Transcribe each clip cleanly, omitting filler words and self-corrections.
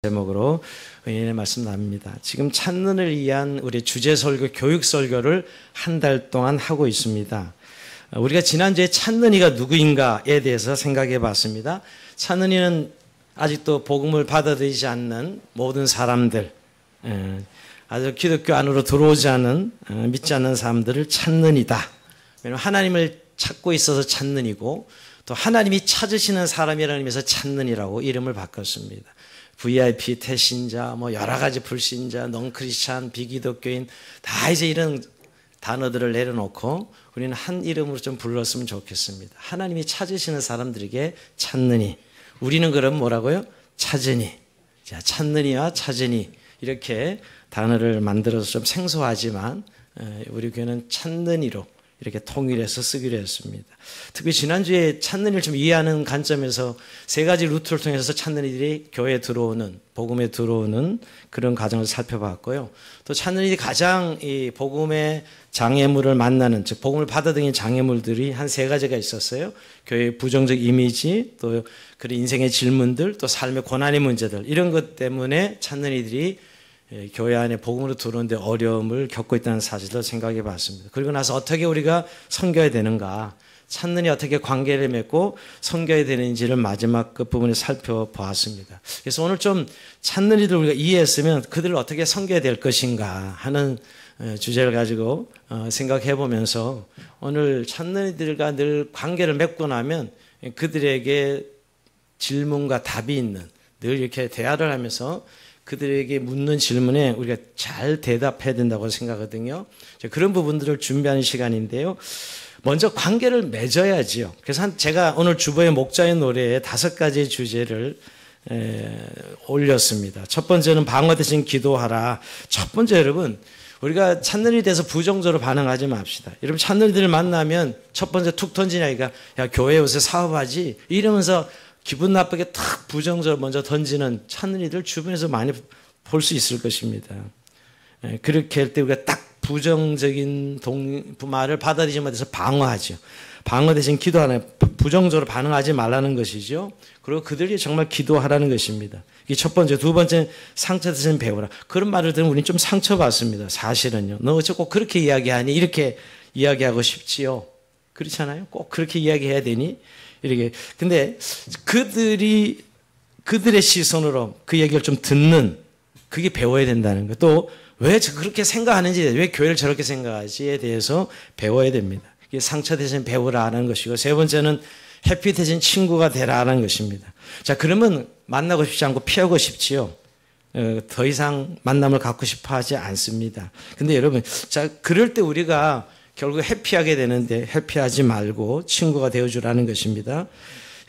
제목으로 은혜의 말씀 나눕니다. 지금 찾는을 위한 우리 주제 설교, 교육 설교를 한 달 동안 하고 있습니다. 우리가 지난주에 찾는 이가 누구인가에 대해서 생각해 봤습니다. 찾는 이는 아직도 복음을 받아들이지 않는 모든 사람들, 아주 기독교 안으로 들어오지 않은, 믿지 않는 사람들을 찾는 이다. 왜냐하면 하나님을 찾고 있어서 찾는 이고, 또 하나님이 찾으시는 사람이라는 의미에서 찾는 이라고 이름을 바꿨습니다. VIP, 태신자, 여러 가지 불신자, 넌크리스찬, 비기독교인 다 이제 이런 단어들을 내려놓고 우리는 한 이름으로 좀 불렀으면 좋겠습니다. 하나님이 찾으시는 사람들에게 찾느니, 우리는 그럼 뭐라고요? 찾으니. 자, 찾느니와 찾으니 이렇게 단어를 만들어서 좀 생소하지만 우리 교회는 찾느니로 이렇게 통일해서 쓰기로 했습니다. 특히 지난주에 찾는 이를 좀 이해하는 관점에서 세 가지 루트를 통해서 찾는 이들이 교회에 들어오는, 복음에 들어오는 그런 과정을 살펴봤고요. 또 찾는 이들이 가장 이 복음의 장애물을 만나는, 즉 복음을 받아들이는 장애물들이 한 세 가지가 있었어요. 교회의 부정적 이미지, 또 그런 인생의 질문들, 또 삶의 고난의 문제들, 이런 것 때문에 찾는 이들이 교회 안에 복음으로 들어오는데 어려움을 겪고 있다는 사실을 생각해 봤습니다. 그리고 나서 어떻게 우리가 섬겨야 되는가, 찾느니 어떻게 관계를 맺고 섬겨야 되는지를 마지막 끝부분에 살펴보았습니다. 그래서 오늘 좀 찾는 이들을 우리가 이해했으면 그들을 어떻게 섬겨야 될 것인가 하는 주제를 가지고 생각해 보면서 오늘 찾는 이들과 늘 관계를 맺고 나면 그들에게 질문과 답이 있는, 늘 이렇게 대화를 하면서 그들에게 묻는 질문에 우리가 잘 대답해야 된다고 생각하거든요. 그런 부분들을 준비하는 시간인데요. 먼저 관계를 맺어야지요. 그래서 제가 오늘 주보의 목자의 노래에 5가지 주제를 올렸습니다. 첫 번째는 방어 대신 기도하라. 첫 번째, 여러분, 우리가 찾는 일에 대해서 부정적으로 반응하지 맙시다. 여러분, 찾는 이들을 만나면 첫 번째 툭 던지냐니까, 야, 교회 요새 사업하지? 이러면서 기분 나쁘게 탁 부정적으로 먼저 던지는 찾는 이들 주변에서 많이 볼 수 있을 것입니다. 그렇게 할 때 우리가 딱 부정적인 말을 받아들이지 못해서 방어하죠. 방어 대신 기도하는, 부정적으로 반응하지 말라는 것이죠. 그리고 그들이 정말 기도하라는 것입니다. 이게 첫 번째. 두 번째, 상처 대신 배우라. 그런 말을 들으면 우리는 좀 상처받습니다. 사실은요. 너 어째 꼭 그렇게 이야기하니? 이렇게 이야기하고 싶지요. 그렇잖아요. 꼭 그렇게 이야기해야 되니? 이렇게. 근데 그들의 시선으로 그 얘기를 좀 듣는, 그게 배워야 된다는 거. 또 왜 그렇게 생각하는지, 왜 교회를 저렇게 생각하지에 대해서 배워야 됩니다. 이게 상처 대신 배우라는 것이고, 세 번째는 해피 대신 친구가 되라는 것입니다. 자, 그러면 만나고 싶지 않고 피하고 싶지요. 더 이상 만남을 갖고 싶어 하지 않습니다. 근데 여러분, 자, 그럴 때 우리가 결국 해피하게 되는데 해피하지 말고 친구가 되어주라는 것입니다.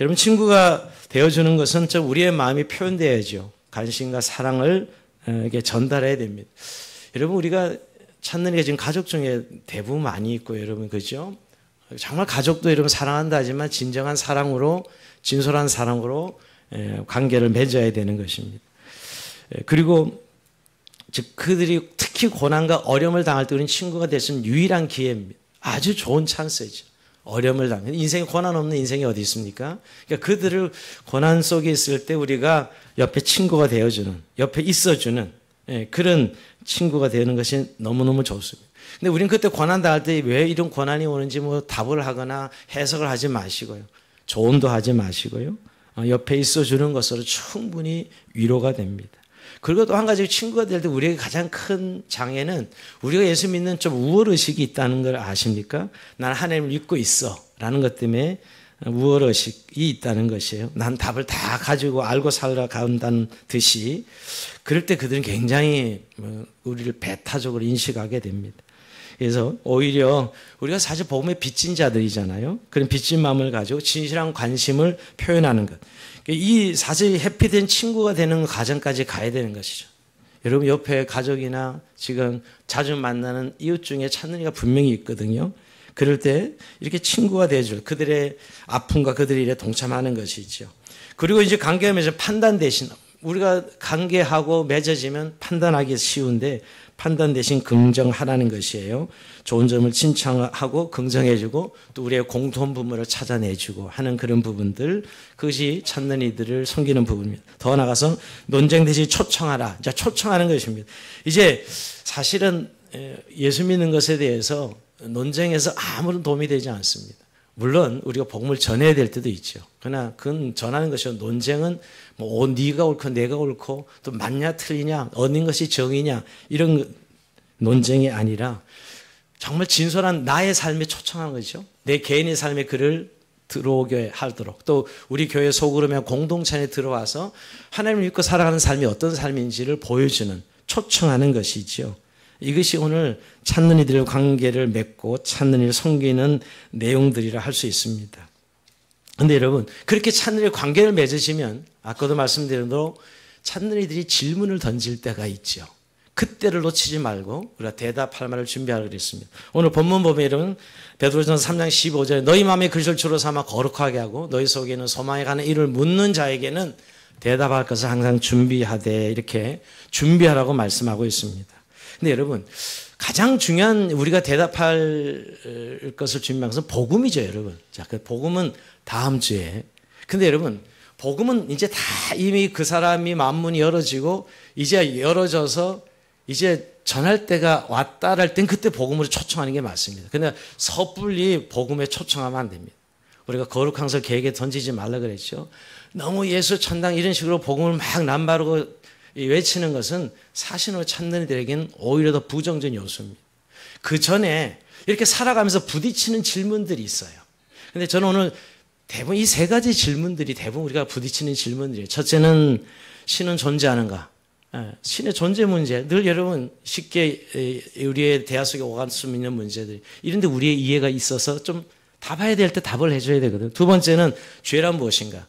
여러분, 친구가 되어주는 것은 우리의 마음이 표현되어야죠. 관심과 사랑을 이게 전달해야 됩니다. 여러분, 우리가 찾는 게 지금 가족 중에 대부분 많이 있고, 여러분, 그죠? 정말 가족도 여러분 사랑한다 하지만 진정한 사랑으로, 진솔한 사랑으로 관계를 맺어야 되는 것입니다. 그리고 즉 그들이 특히 고난과 어려움을 당할 때 우리는 친구가 될 수 있는 유일한 기회입니다. 아주 좋은 찬스죠. 어려움을 당해. 인생에 고난 없는 인생이 어디 있습니까? 그러니까 그들을 고난 속에 있을 때 우리가 옆에 친구가 되어주는, 옆에 있어주는 그런 친구가 되는 것이 너무너무 좋습니다. 근데 우리는 그때 고난 당할 때 왜 이런 고난이 오는지 답을 하거나 해석을 하지 마시고요. 조언도 하지 마시고요. 옆에 있어주는 것으로 충분히 위로가 됩니다. 그리고 또 한 가지 친구가 될 때 우리에게 가장 큰 장애는 우리가 예수 믿는 좀 우월의식이 있다는 걸 아십니까? 나는 하나님을 믿고 있어 라는 것 때문에 우월의식이 있다는 것이에요. 난 답을 다 가지고 알고 살아간다는 듯이. 그럴 때 그들은 굉장히 우리를 배타적으로 인식하게 됩니다. 그래서 오히려 우리가 사실 복음의 빚진 자들이잖아요. 그런 빚진 마음을 가지고 진실한 관심을 표현하는 것. 이 사실 해피된 친구가 되는 과정까지 가야 되는 것이죠. 여러분, 옆에 가족이나 지금 자주 만나는 이웃 중에 찾는 이가 분명히 있거든요. 그럴 때 이렇게 친구가 되어줄, 그들의 아픔과 그들의 일에 동참하는 것이죠. 그리고 이제 관계하면서 판단 대신, 우리가 관계하고 맺어지면 판단하기 쉬운데 판단 대신 긍정하라는 것이에요. 좋은 점을 칭찬하고 긍정해주고 또 우리의 공통 부분을 찾아내주고 하는 그런 부분들, 그것이 찾는 이들을 섬기는 부분입니다. 더 나아가서 논쟁 대신 초청하라. 자, 초청하는 것입니다. 이제 사실은 예수 믿는 것에 대해서 논쟁에서 아무런 도움이 되지 않습니다. 물론 우리가 복음을 전해야 될 때도 있죠. 그러나 그건 전하는 것이요. 논쟁은 뭐 네가 옳고 내가 옳고 또 맞냐 틀리냐 얻는 것이 정의냐 이런 논쟁이 아니라 정말 진솔한 나의 삶에 초청하는 거죠. 내 개인의 삶에 그를 들어오게 하도록 또 우리 교회 소그룹의 공동체 안에 들어와서 하나님을 믿고 살아가는 삶이 어떤 삶인지를 보여주는 초청하는 것이죠. 이것이 오늘 찾는 이들의 관계를 맺고 찾는 이를 섬기는 내용들이라 할 수 있습니다. 그런데 여러분 그렇게 찾는 이들의 관계를 맺으시면 아까도 말씀드린 대로 찾는 이들이 질문을 던질 때가 있죠. 그때를 놓치지 말고 우리가 대답할 말을 준비하라 그랬습니다. 오늘 본문 보면 여러분 베드로전서 3장 15절에 너희 마음에 그리스도를 주로 삼아 거룩하게 하고 너희 속에는 소망에 관한 일을 묻는 자에게는 대답할 것을 항상 준비하되 이렇게 준비하라고 말씀하고 있습니다. 근데 여러분 가장 중요한 우리가 대답할 것을 준비하는 것은 복음이죠, 여러분. 자, 그 복음은 다음 주에. 근데 여러분 복음은 이제 다 이미 그 사람이 만문이 열어지고 이제 열어져서 이제 전할 때가 왔다 할 땐 그때 복음으로 초청하는 게 맞습니다. 그런데 섣불리 복음에 초청하면 안 됩니다. 우리가 거룩한 것을 계획에 던지지 말라 그랬죠. 너무 예수 천당 이런 식으로 복음을 막 남바르고 외치는 것은 사신으로 찾는 이들에게는 오히려 더 부정적인 요소입니다. 그 전에 이렇게 살아가면서 부딪히는 질문들이 있어요. 그런데 저는 오늘 대부분 이 세 가지 질문들이 대부분 우리가 부딪히는 질문들이에요. 첫째는 신은 존재하는가? 신의 존재 문제. 늘 여러분 쉽게 우리의 대화 속에 오갈 수 있는 문제들이 이런데 우리의 이해가 있어서 좀 답해야 될 때 답을 해줘야 되거든요. 두 번째는 죄란 무엇인가?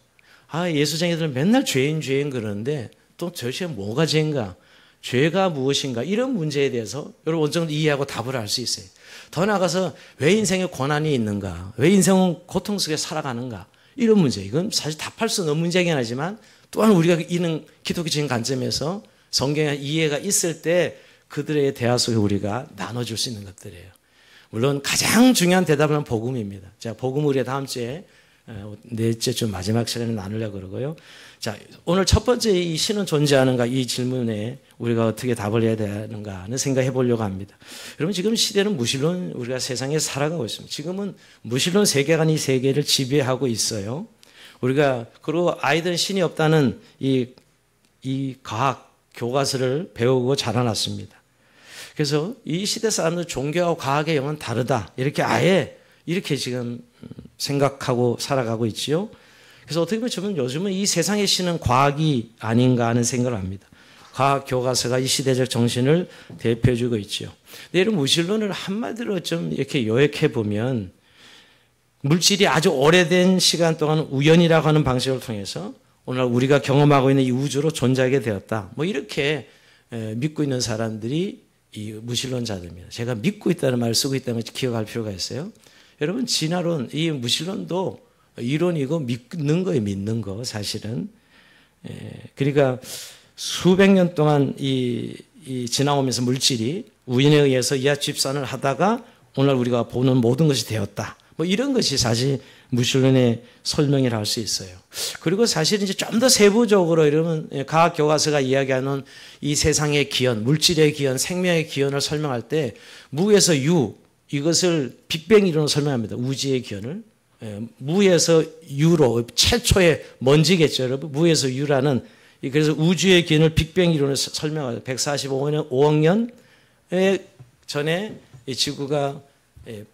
예수쟁이들은 맨날 죄인 그러는데 또 도대체 뭐가 죄인가? 죄가 무엇인가? 이런 문제에 대해서 여러분 어느 정도 이해하고 답을 할 수 있어요. 더 나아가서 왜 인생에 고난이 있는가? 왜 인생은 고통 속에 살아가는가? 이런 문제. 이건 사실 답할 수 없는 문제긴 하지만 또한 우리가 이는 기독교적인 관점에서 성경의 이해가 있을 때 그들의 대화 속에 우리가 나눠줄 수 있는 것들이에요. 물론 가장 중요한 대답은 복음입니다. 자, 복음 우리가 다음 주에 넷째 주 마지막 시간에 나누려고 그러고요. 자, 오늘 첫 번째 이 신은 존재하는가 이 질문에 우리가 어떻게 답을 해야 되는가 하는 생각해 보려고 합니다. 여러분 지금 시대는 무신론 우리가 세상에 살아가고 있습니다. 지금은 무신론 세계관 이 세계를 지배하고 있어요. 우리가 그리고 아이들은 신이 없다는 이 과학 교과서를 배우고 자라났습니다. 그래서 이 시대 사람들 종교와 과학의 영은 다르다. 이렇게 아예 이렇게 지금 생각하고 살아가고 있지요. 그래서 어떻게 보면 요즘은 이 세상의 신은 과학이 아닌가 하는 생각을 합니다. 과학 교과서가 이 시대적 정신을 대표해주고 있지요. 근데 이런 무신론을 한마디로 좀 이렇게 요약해 보면 물질이 아주 오래된 시간 동안 우연이라고 하는 방식을 통해서 오늘 우리가 경험하고 있는 이 우주로 존재하게 되었다. 뭐 이렇게 믿고 있는 사람들이 이 무신론자들입니다. 제가 믿고 있다는 말을 쓰고 있다는 걸 기억할 필요가 있어요. 여러분 진화론, 이 무신론도 이론이고 믿는 거예요. 믿는 거 사실은. 그러니까 수백 년 동안 이 지나오면서 물질이 우연에 의해서 이하 집산을 하다가 오늘 우리가 보는 모든 것이 되었다. 뭐 이런 것이 사실 무신론의 설명이라 할 수 있어요. 그리고 사실 이제 좀 더 세부적으로 이러면 과학 교과서가 이야기하는 이 세상의 기원, 물질의 기원, 생명의 기원을 설명할 때 무에서 유 이것을 빅뱅 이론으로 설명합니다. 우주의 기원을. 무에서 유로 최초의 먼지겠죠, 여러분. 무에서 유라는 그래서 우주의 기원을 빅뱅 이론으로 설명하죠. 145억 년 전에 이 지구가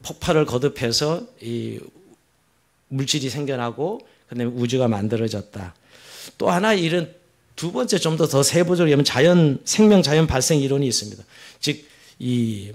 폭발을 거듭해서 이 물질이 생겨나고 그다음에 우주가 만들어졌다. 또 하나 이런 두 번째 좀 더 세부적으로 하면 생명 자연 발생 이론이 있습니다. 즉 이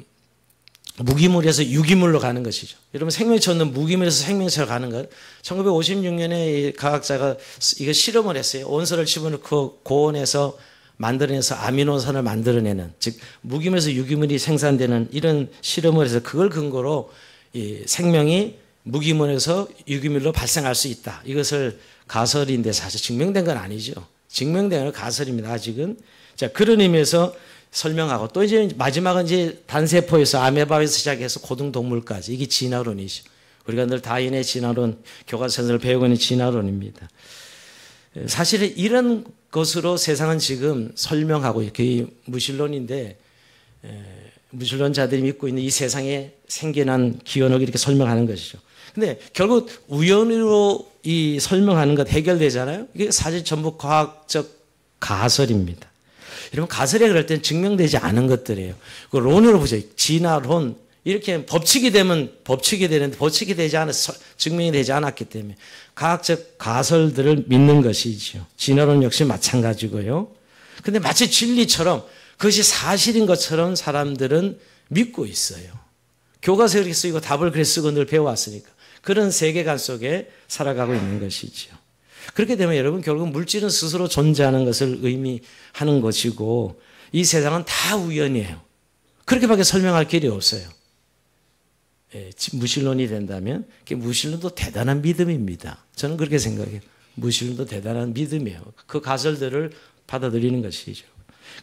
무기물에서 유기물로 가는 것이죠. 여러분 생명체 없는 무기물에서 생명체로 가는 것. 1956년에 과학자가 이거 실험을 했어요. 온선을 집어넣고 고온에서 만들어내서 아미노산을 만들어내는, 즉 무기물에서 유기물이 생산되는 이런 실험을 해서 그걸 근거로 이 생명이 무기물에서 유기물로 발생할 수 있다. 이것을 가설인데 사실 증명된 건 아니죠. 증명된 건 가설입니다. 아직은. 자, 그런 의미에서 설명하고 또 이제 마지막은 이제 단세포에서 아메바에서 시작해서 고등동물까지 이게 진화론이죠. 우리가 늘 다윈의 진화론, 교과서에서 배우고 있는 진화론입니다. 사실 이런 것으로 세상은 지금 설명하고 거의 무신론인데 무신론자들이 믿고 있는 이 세상에 생겨난 기원을 이렇게 설명하는 것이죠. 근데 결국 우연으로 이 설명하는 것 해결되잖아요. 이게 사실 전부 과학적 가설입니다. 여러분 가설에 그럴 때는 증명되지 않은 것들이에요. 그 론으로 보죠. 진화론 이렇게 법칙이 되면 법칙이 되는데 법칙이 되지 않아서 증명이 되지 않았기 때문에 과학적 가설들을 믿는 것이죠. 진화론 역시 마찬가지고요. 근데 마치 진리처럼 그것이 사실인 것처럼 사람들은 믿고 있어요. 교과서에 그렇게 쓰이고 답을 그렇게 쓰고 늘 배워왔으니까 그런 세계관 속에 살아가고 있는 것이죠. 그렇게 되면 여러분 결국 물질은 스스로 존재하는 것을 의미하는 것이고 이 세상은 다 우연이에요. 그렇게밖에 설명할 길이 없어요. 무신론이 된다면 무신론도 대단한 믿음입니다. 저는 그렇게 생각해요. 무신론도 대단한 믿음이에요. 그 가설들을 받아들이는 것이죠.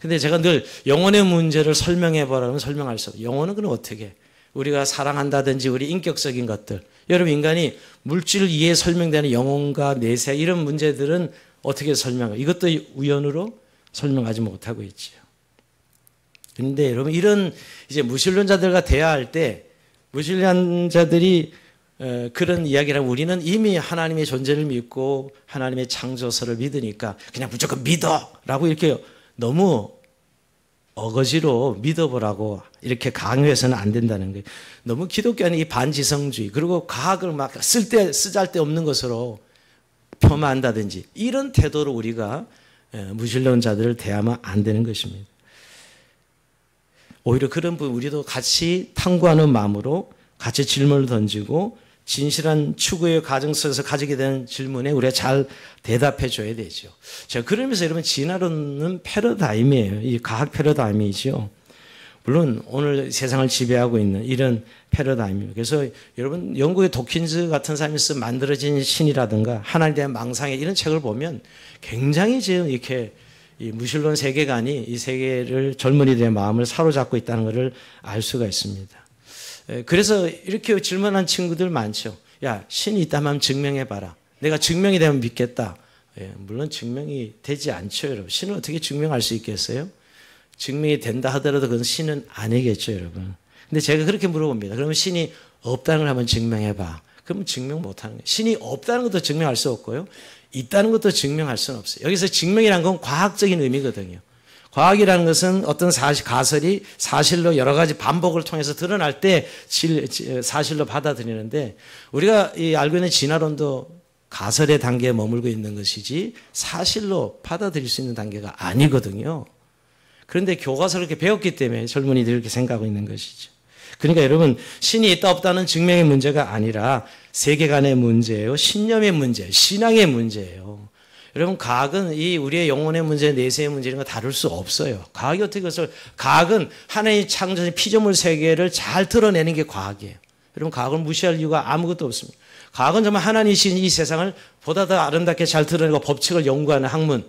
근데 제가 늘 영혼의 문제를 설명해 보라면 설명할 수 없어요. 영혼은 그럼 어떻게? 우리가 사랑한다든지 우리 인격적인 것들. 여러분 인간이 물질 이해에 설명되는 영혼과 내세 이런 문제들은 어떻게 설명해요? 이것도 우연으로 설명하지 못하고 있지요. 그런데 여러분 이런 이제 무신론자들과 대화할 때 무신론자들이 그런 이야기를 하면 우리는 이미 하나님의 존재를 믿고 하나님의 창조서를 믿으니까 그냥 무조건 믿어라고 이렇게 너무 어거지로 믿어보라고 이렇게 강요해서는 안 된다는 거예요. 너무 기독교는 이 반지성주의 그리고 과학을 막 쓰잘데없는 것으로 폄하한다든지 이런 태도로 우리가 무신론자들을 대하면 안 되는 것입니다. 오히려 그런 부분 우리도 같이 탐구하는 마음으로 같이 질문을 던지고 진실한 추구의 과정 속에서 가지게 되는 질문에 우리가 잘 대답해 줘야 되죠. 자, 그러면서 여러분 진화론은 패러다임이에요. 이 과학 패러다임이죠. 물론 오늘 세상을 지배하고 있는 이런 패러다임입니다. 그래서 여러분 영국의 도킨즈 같은 사람에서 만들어진 신이라든가 하나님에 대한 망상에 이런 책을 보면 굉장히 지금 이렇게 이 무신론 세계관이 이 세계를 젊은이들의 마음을 사로잡고 있다는 것을 알 수가 있습니다. 그래서 이렇게 질문한 친구들 많죠. 야, 신이 있다면 증명해봐라. 내가 증명이 되면 믿겠다. 물론 증명이 되지 않죠, 여러분. 신은 어떻게 증명할 수 있겠어요? 증명이 된다 하더라도 그건 신은 아니겠죠, 여러분. 근데 제가 그렇게 물어봅니다. 그러면 신이 없다는 걸 한번 증명해봐. 그러면 증명 못하는 거예요. 신이 없다는 것도 증명할 수 없고요. 있다는 것도 증명할 수는 없어요. 여기서 증명이라는 건 과학적인 의미거든요. 과학이라는 것은 어떤 가설이 사실로 여러 가지 반복을 통해서 드러날 때 사실로 받아들이는데 우리가 알고 있는 진화론도 가설의 단계에 머물고 있는 것이지 사실로 받아들일 수 있는 단계가 아니거든요. 그런데 교과서를 이렇게 배웠기 때문에 젊은이들이 이렇게 생각하고 있는 것이죠. 그러니까 여러분 신이 있다 없다는 증명의 문제가 아니라 세계관의 문제예요. 신념의 문제, 신앙의 문제예요. 여러분 과학은 이 우리의 영혼의 문제, 내세의 문제 이런 거 다룰 수 없어요. 과학이 어떻게 그것을 과학은 하나의 창조의 피조물 세계를 잘 드러내는 게 과학이에요. 여러분 과학을 무시할 이유가 아무것도 없습니다. 과학은 정말 하나님이신 이 세상을 보다 더 아름답게 잘 드러내고 법칙을 연구하는 학문.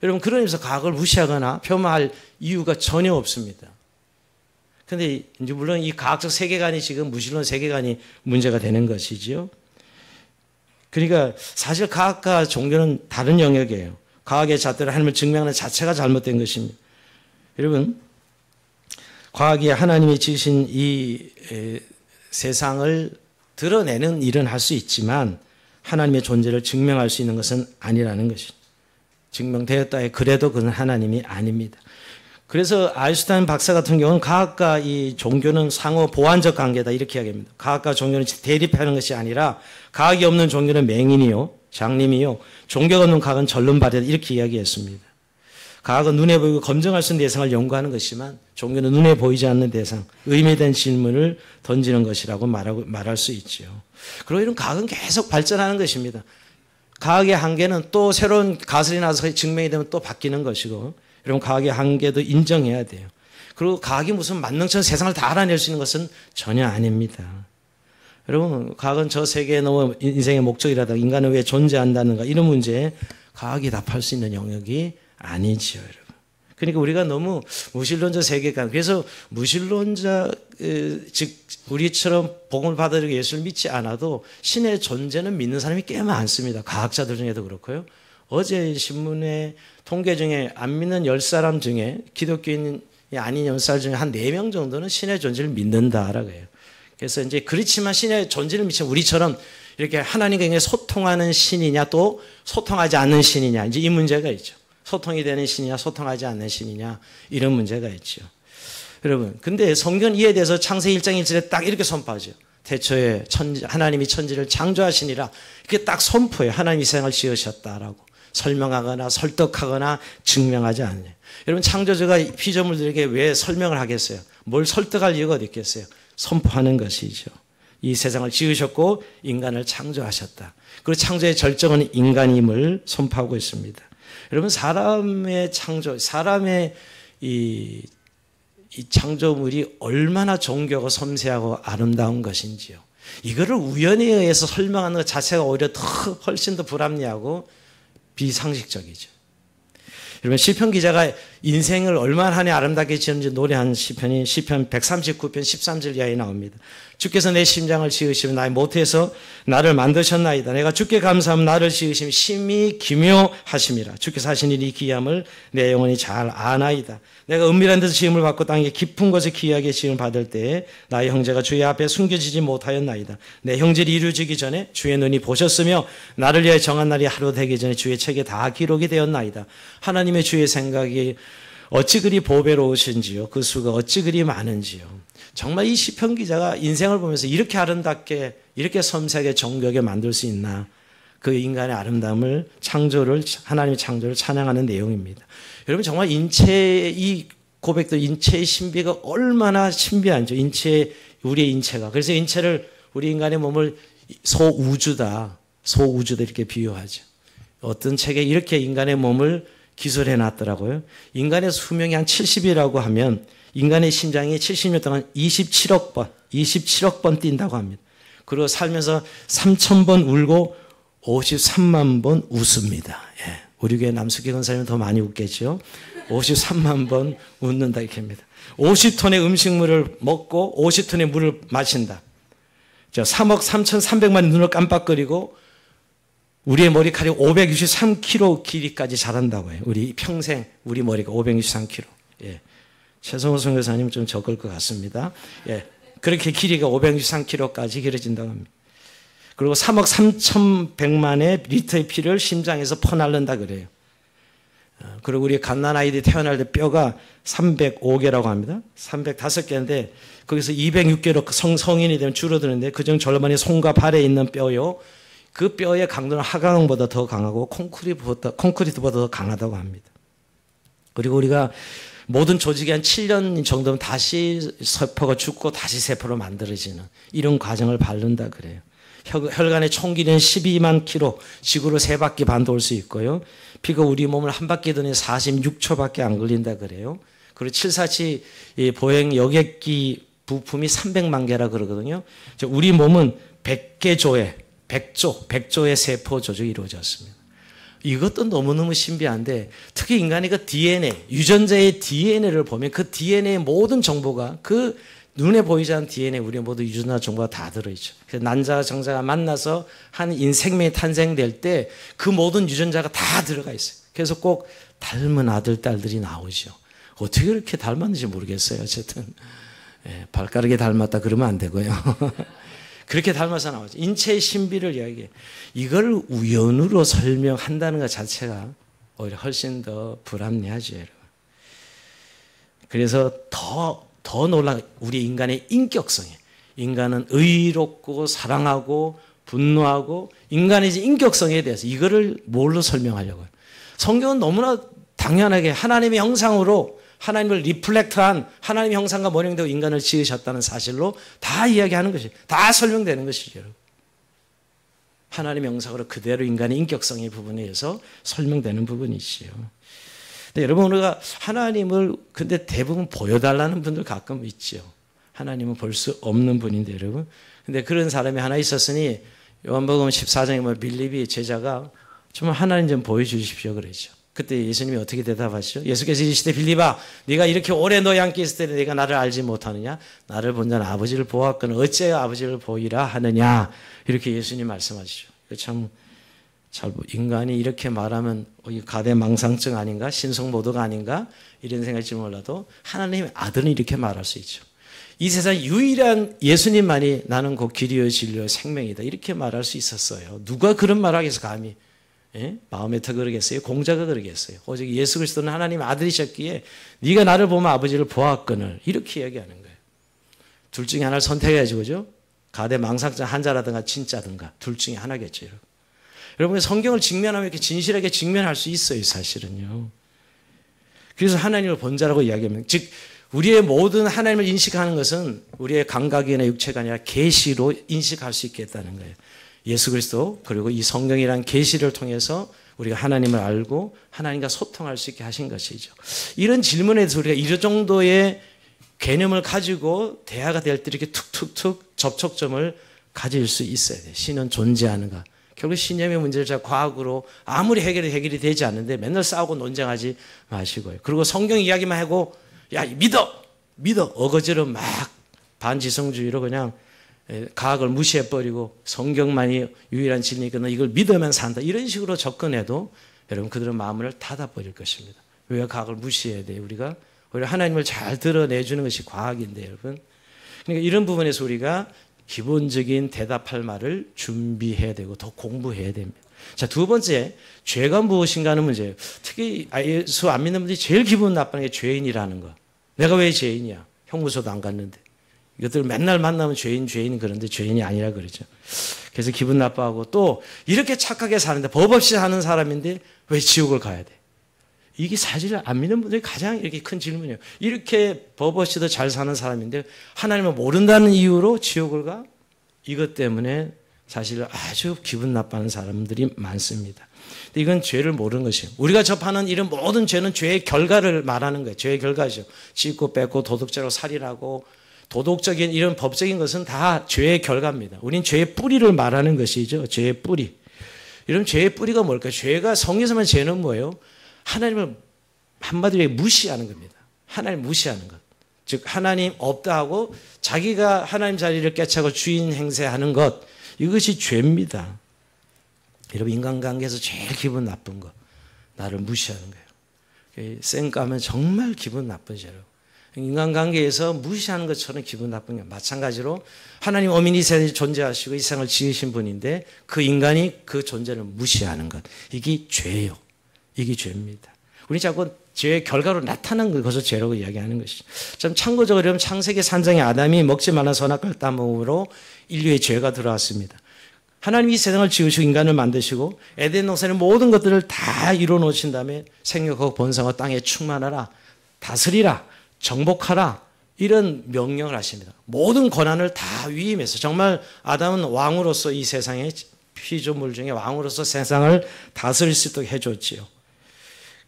여러분 그런 의미에서 과학을 무시하거나 폄하할 이유가 전혀 없습니다. 그런데 이제 물론 이 과학적 세계관이 지금 무신론 세계관이 문제가 되는 것이지요. 그러니까 사실 과학과 종교는 다른 영역이에요. 과학의 잣대로 하나님을 증명하는 자체가 잘못된 것입니다. 여러분 과학이 하나님이 지으신 이 세상을 드러내는 일은 할 수 있지만 하나님의 존재를 증명할 수 있는 것은 아니라는 것입니다. 증명되었다 해 그래도 그는 하나님이 아닙니다. 그래서 아인슈타인 박사 같은 경우는 과학과 이 종교는 상호 보완적 관계다 이렇게 이야기합니다. 과학과 종교는 대립하는 것이 아니라 과학이 없는 종교는 맹인이요 장님이요 종교가 없는 과학은 전론발이다 이렇게 이야기했습니다. 과학은 눈에 보이고 검증할 수 있는 대상을 연구하는 것이지만 종교는 눈에 보이지 않는 대상, 의미된 질문을 던지는 것이라고 말할 수 있죠. 그리고 이런 과학은 계속 발전하는 것입니다. 과학의 한계는 또 새로운 가설이 나서 증명이 되면 또 바뀌는 것이고 여러분 과학의 한계도 인정해야 돼요. 그리고 과학이 무슨 만능처럼 세상을 다 알아낼 수 있는 것은 전혀 아닙니다. 여러분 과학은 저 세계에 넘어 인생의 목적이라든가 인간은 왜 존재한다는가 이런 문제에 과학이 답할 수 있는 영역이 아니지요, 여러분. 그러니까 우리가 너무 무신론자 세계관, 그래서 무신론자, 즉 우리처럼 복음을 받아들이고 예수를 믿지 않아도 신의 존재는 믿는 사람이 꽤 많습니다. 과학자들 중에도 그렇고요. 어제 신문에 통계 중에 안 믿는 10사람 중에 기독교인이 아닌 10살 중에 한 4명 정도는 신의 존재를 믿는다라고 해요. 그래서 이제 그렇지만 신의 존재를 믿지 우리처럼 이렇게 하나님과 소통하는 신이냐 또 소통하지 않는 신이냐, 이제 이 문제가 있죠. 소통이 되는 신이냐 소통하지 않는 신이냐, 이런 문제가 있죠. 여러분, 근데 성경 이에 대해서 창세기 1장 1절에 딱 이렇게 선포하죠. 태초에 하나님이 천지를 창조하시니라, 이렇게 딱 선포해요. 하나님이 세상을 지으셨다라고 설명하거나 설득하거나 증명하지 않아요. 여러분, 창조주가 피조물들에게 왜 설명을 하겠어요? 뭘 설득할 이유가 어디 있겠어요? 선포하는 것이죠. 이 세상을 지으셨고 인간을 창조하셨다. 그리고 창조의 절정은 인간임을 선포하고 있습니다. 여러분, 사람의 창조, 사람의 이 창조물이 얼마나 존귀하고 섬세하고 아름다운 것인지요. 이거를 우연에 의해서 설명하는 것 자체가 오히려 훨씬 더 불합리하고 비상식적이죠. 여러분, 시편 기자가 인생을 얼마나 하나님 아름답게 지었는지 노래한 시편이 시편 139편 13절 이하에 나옵니다. 주께서 내 심장을 지으시며 나의 모태에서 나를 만드셨나이다. 내가 주께 감사하면 나를 지으시며 심히 기묘하심이라. 주께서 하신 일이 기함을 내 영혼이 잘 아나이다. 내가 은밀한 데서 지음을 받고 땅의 깊은 곳에 귀하게 지음을 받을 때에 나의 형제가 주의 앞에 숨겨지지 못하였나이다. 내 형제를 이루어지기 전에 주의 눈이 보셨으며 나를 위해 정한 날이 하루 되기 전에 주의 책에 다 기록이 되었나이다. 하나님의 주의 생각이 어찌 그리 보배로우신지요. 그 수가 어찌 그리 많은지요. 정말 이 시편 기자가 인생을 보면서 이렇게 아름답게, 이렇게 섬세하게 정교하게 만들 수 있나, 그 인간의 아름다움을, 창조를, 하나님의 창조를 찬양하는 내용입니다. 여러분, 정말 인체의 이 고백도, 인체의 신비가 얼마나 신비한죠. 우리의 인체가. 그래서 인체를, 우리 인간의 몸을 소우주다 이렇게 비유하죠. 어떤 책에 이렇게 인간의 몸을 기술해 놨더라고요. 인간의 수명이 한 70이라고 하면 인간의 심장이 70년 동안 27억 번 뛴다고 합니다. 그리고 살면서 3,000번 울고 53만 번 웃습니다. 예. 우리 교회 남숙희 권사님은 더 많이 웃겠죠. 53만 번 웃는다 이렇게 합니다. 50톤의 음식물을 먹고 50톤의 물을 마신다. 3억 3,300만 눈을 깜빡거리고 우리의 머리카락이 563km 길이까지 자란다고 해요. 우리 평생 우리 머리가 563km. 예. 최성호 선교사님 좀 적을 것 같습니다. 예. 그렇게 길이가 563km까지 길어진다고 합니다. 그리고 3억 3,100만의 리터의 피를 심장에서 퍼날른다 그래요. 그리고 우리 갓난아이들이 태어날 때 뼈가 305개라고 합니다. 305개인데 거기서 206개로 성인이 되면 줄어드는데 그중 절반이 손과 발에 있는 뼈요. 그 뼈의 강도는 하강보다 더 강하고 콘크리트보다 더 강하다고 합니다. 그리고 우리가 모든 조직이 한 7년 정도면 다시 세포가 죽고 다시 세포로 만들어지는 이런 과정을 밟는다 그래요. 혈관의 총 길이는 12만 킬로, 지구로 3바퀴 반 돌 수 있고요. 피가 우리 몸을 한 바퀴 도는 46초밖에 안 걸린다 그래요. 그리고 747 보행 여객기 부품이 300만 개라 그러거든요. 우리 몸은 100조의 세포 조직이 이루어졌습니다. 이것도 너무너무 신비한데 특히 인간의 그 DNA, 유전자의 DNA를 보면 그 DNA의 모든 정보가 그 눈에 보이지 않는 DNA, 우리 모두 유전자 정보가 다 들어있죠. 그래서 난자와 정자가 만나서 한 생명이 탄생될 때 그 모든 유전자가 다 들어가 있어요. 그래서 꼭 닮은 아들, 딸들이 나오죠. 어떻게 그렇게 닮았는지 모르겠어요. 어쨌든 예, 발가락이 닮았다 그러면 안 되고요. 그렇게 닮아서 나오죠. 인체의 신비를 이야기해요. 이걸 우연으로 설명한다는 것 자체가 오히려 훨씬 더 불합리하죠, 여러분. 그래서 더 놀라운 우리 인간의 인격성이에요. 인간은 의롭고 사랑하고 분노하고 인간의 인격성에 대해서 이거를 뭘로 설명하려고요? 성경은 너무나 당연하게 하나님의 형상으로 하나님을 리플렉트한 하나님의 형상과 모형되고 인간을 지으셨다는 사실로 다 이야기하는 것이에요. 다 설명되는 것이죠. 하나님의 형상으로 그대로 인간의 인격성의 부분에 의해서 설명되는 부분이지요. 근데 여러분, 우리가 하나님을 근데 대부분 보여달라는 분들 가끔 있죠. 하나님은 볼 수 없는 분인데 여러분. 근데 그런 사람이 하나 있었으니 요한복음 14장에 보면 빌립이 제자가 좀 하나님 좀 보여주십시오 그러죠. 그때 예수님이 어떻게 대답하시죠? 예수께서 이르시되 빌립아 네가 이렇게 오래 너희 함께 있을 때 네가 나를 알지 못하느냐? 나를 본 자는 아버지를 보았거늘 어찌하여 아버지를 보이라 하느냐? 이렇게 예수님 말씀하시죠. 참 인간이 이렇게 말하면 가대망상증 아닌가? 신성모독 아닌가? 이런 생각일지 몰라도 하나님의 아들은 이렇게 말할 수 있죠. 이 세상 유일한 예수님만이 나는 곧 길이요 진리요 생명이다. 이렇게 말할 수 있었어요. 누가 그런 말하겠어 감히. 예? 마음에터 그러겠어요? 공자가 그러겠어요? 오직 예수 그리스도는 하나님의 아들이셨기에 네가 나를 보면 아버지를 보았거늘 이렇게 이야기하는 거예요. 둘 중에 하나를 선택해야지 그죠? 가대망상증 한자라든가 진짜든가 둘 중에 하나겠죠. 여러분 성경을 직면하면 이렇게 진실하게 직면할 수 있어요. 사실은요. 그래서 하나님을 본 자라고 이야기합니다. 즉 우리의 모든 하나님을 인식하는 것은 우리의 감각이나 육체가 아니라 계시로 인식할 수 있겠다는 거예요. 예수 그리스도 그리고 이 성경이란 계시를 통해서 우리가 하나님을 알고 하나님과 소통할 수 있게 하신 것이죠. 이런 질문에 대해서 우리가 이 정도의 개념을 가지고 대화가 될 때 이렇게 툭툭툭 접촉점을 가질 수 있어야 돼요. 신은 존재하는가. 결국 신념의 문제를 자 과학으로 아무리 해결이 되지 않는데 맨날 싸우고 논쟁하지 마시고요. 그리고 성경 이야기만 하고 야 믿어 어거지로 막 반지성주의로 그냥 과학을 무시해버리고 성경만이 유일한 진리니까 너 이걸 믿으면 산다 이런 식으로 접근해도 여러분 그들은 마음을 닫아버릴 것입니다. 왜 과학을 무시해야 돼요? 우리가 하나님을 잘 드러내주는 것이 과학인데 여러분 그러니까 이런 부분에서 우리가 기본적인 대답할 말을 준비해야 되고 더 공부해야 됩니다. 자, 두 번째 죄가 무엇인가 하는 문제예요. 특히 예수 안 믿는 분들이 제일 기분 나빠하는 게 죄인이라는 거. 내가 왜 죄인이야? 형무소도 안 갔는데. 이것들 맨날 만나면 죄인 그런데 죄인이 아니라 그러죠. 그래서 기분 나빠하고 또 이렇게 착하게 사는데 법 없이 사는 사람인데 왜 지옥을 가야 돼? 이게 사실 안 믿는 분들이 가장 이렇게 큰 질문이에요. 이렇게 법 없이도 잘 사는 사람인데 하나님을 모른다는 이유로 지옥을 가? 이것 때문에 사실 아주 기분 나빠하는 사람들이 많습니다. 근데 이건 죄를 모르는 것이에요. 우리가 접하는 이런 모든 죄는 죄의 결과를 말하는 거예요. 죄의 결과죠. 찢고 뺏고 도둑질하고 살인하고 도덕적인 이런 법적인 것은 다 죄의 결과입니다. 우린 죄의 뿌리를 말하는 것이죠. 죄의 뿌리. 이런 죄의 뿌리가 뭘까요? 죄가 성경에서만 죄는 뭐예요? 하나님을 한마디로 무시하는 겁니다. 하나님 무시하는 것. 즉 하나님 없다 하고 자기가 하나님 자리를 깨차고 주인 행세하는 것. 이것이 죄입니다. 여러분 인간관계에서 제일 기분 나쁜 거. 나를 무시하는 거예요. 쌩까면 정말 기분 나쁘죠. 인간관계에서 무시하는 것처럼 기분 나쁜 게 마찬가지로 하나님 어민이 세상에 존재하시고 이 세상을 지으신 분인데 그 인간이 그 존재를 무시하는 것. 이게 죄예요. 이게 죄입니다. 우리 자꾸 죄의 결과로 나타난 것을 죄라고 이야기하는 것이죠. 좀 참고적으로 창세기 3장에 아담이 먹지 말란 선악과를 따먹음으로 인류의 죄가 들어왔습니다. 하나님이 이 세상을 지으시고 인간을 만드시고 에덴 동산의 모든 것들을 다 이루어놓으신 다음에 생육하고 번성하고 땅에 충만하라 다스리라 정복하라 이런 명령을 하십니다. 모든 권한을 다 위임해서 정말 아담은 왕으로서 이 세상의 피조물 중에 왕으로서 세상을 다스릴 수 있도록 해줬지요.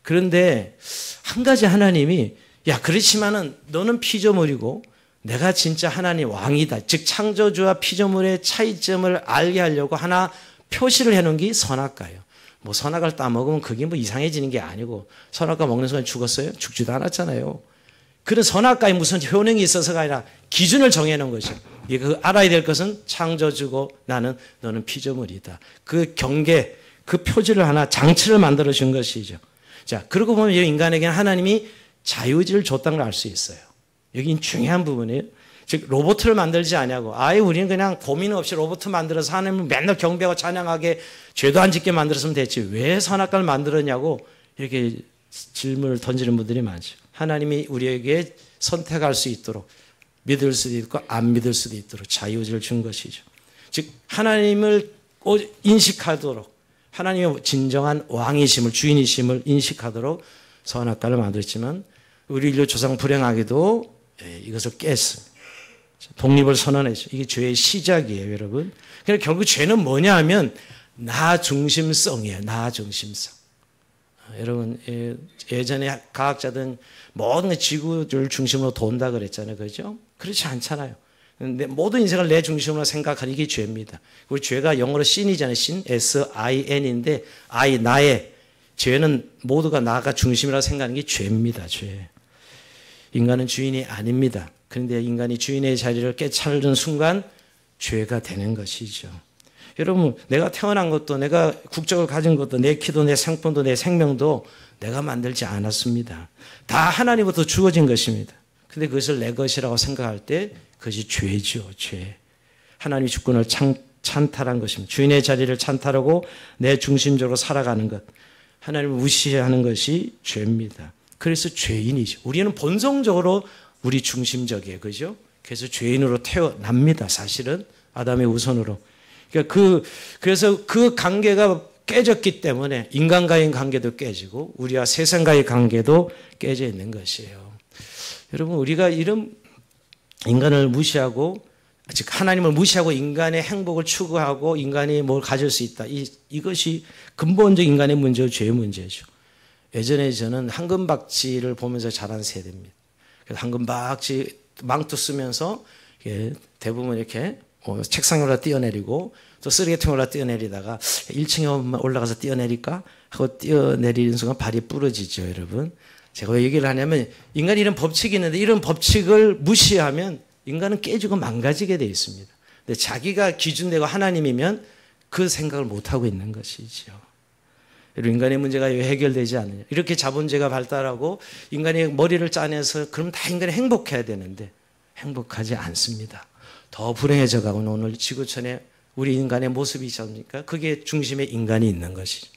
그런데 한 가지 하나님이 야 그렇지만은 너는 피조물이고 내가 진짜 하나님 왕이다. 즉 창조주와 피조물의 차이점을 알게 하려고 하나 표시를 해놓은 게 선악과예요. 뭐 선악과를 따먹으면 그게 뭐 이상해지는 게 아니고 선악과 먹는 순간 죽었어요? 죽지도 않았잖아요. 그런 선악과에 무슨 효능이 있어서가 아니라 기준을 정해놓은 거죠. 그 알아야 될 것은 창조주고 너는 피조물이다. 그 경계, 그 표지를 하나 장치를 만들어 준 것이죠. 자, 그러고 보면 인간에게는 하나님이 자유의지를 줬다는 걸 알 수 있어요. 여긴 중요한 부분이에요. 즉 로봇을 만들지 않냐고. 아예 우리는 그냥 고민 없이 로봇 만들어서 하나님을 맨날 경배하고 찬양하게 죄도 안 짓게 만들었으면 됐지. 왜 선악과를 만들었냐고 이렇게 질문을 던지는 분들이 많죠. 하나님이 우리에게 선택할 수 있도록 믿을 수도 있고 안 믿을 수도 있도록 자유의지를 준 것이죠. 즉 하나님을 인식하도록 하나님의 진정한 왕이심을 주인이심을 인식하도록 선악과를 만들었지만 우리 인류 조상 불행하게도 이것을 깼습니다. 독립을 선언했죠. 이게 죄의 시작이에요, 여러분. 그러니까 결국 죄는 뭐냐 하면 나 중심성이에요. 나 중심성. 여러분 예전에 과학자들은 모든 지구를 중심으로 돈다 그랬잖아요. 그렇죠? 그렇지 않잖아요. 모든 인생을 내 중심으로 생각하는 이게 죄입니다. 우리 죄가 영어로 sin이잖아요. sin, S-I-N인데 I 나의 죄는 모두가 나가 중심이라고 생각하는 게 죄입니다. 죄. 인간은 주인이 아닙니다. 그런데 인간이 주인의 자리를 깨차는 순간 죄가 되는 것이죠. 여러분, 내가 태어난 것도, 내가 국적을 가진 것도, 내 키도, 내 생분도, 내 생명도 내가 만들지 않았습니다. 다 하나님부터 주어진 것입니다. 근데 그것을 내 것이라고 생각할 때 그것이 죄죠. 죄. 하나님의 주권을 찬탈한 것입니다. 주인의 자리를 찬탈하고 내 중심적으로 살아가는 것, 하나님을 무시하는 것이 죄입니다. 그래서 죄인이죠. 우리는 본성적으로 우리 중심적이에요. 그죠? 그래서 죄인으로 태어납니다. 사실은 아담의 우선으로. 그래서 그 관계가 깨졌기 때문에 인간과의 관계도 깨지고 우리와 세상과의 관계도 깨져 있는 것이에요. 여러분, 우리가 이런 인간을 무시하고, 즉 하나님을 무시하고 인간의 행복을 추구하고 인간이 뭘 가질 수 있다. 이것이 근본적 인간의 문제고 죄의 문제죠. 예전에 저는 황금박쥐를 보면서 자란 세대입니다. 그래서 황금박쥐 망토 쓰면서 대부분 이렇게 책상에 올라 뛰어내리고 또 쓰레기통에 올라 뛰어내리다가 1층에 올라가서 뛰어내릴까 하고 뛰어내리는 순간 발이 부러지죠, 여러분. 제가 왜 얘기를 하냐면 인간이 이런 법칙이 있는데 이런 법칙을 무시하면 인간은 깨지고 망가지게 되어 있습니다. 근데 자기가 기준되고 하나님이면 그 생각을 못하고 있는 것이죠. 인간의 문제가 왜 해결되지 않느냐. 이렇게 자본주의가 발달하고 인간이 머리를 짜내서 그럼 다 인간이 행복해야 되는데 행복하지 않습니다. 더 불행해져 가고는 오늘 지구촌에 우리 인간의 모습이 있지 않습니까? 그게 중심에 인간이 있는 것이죠.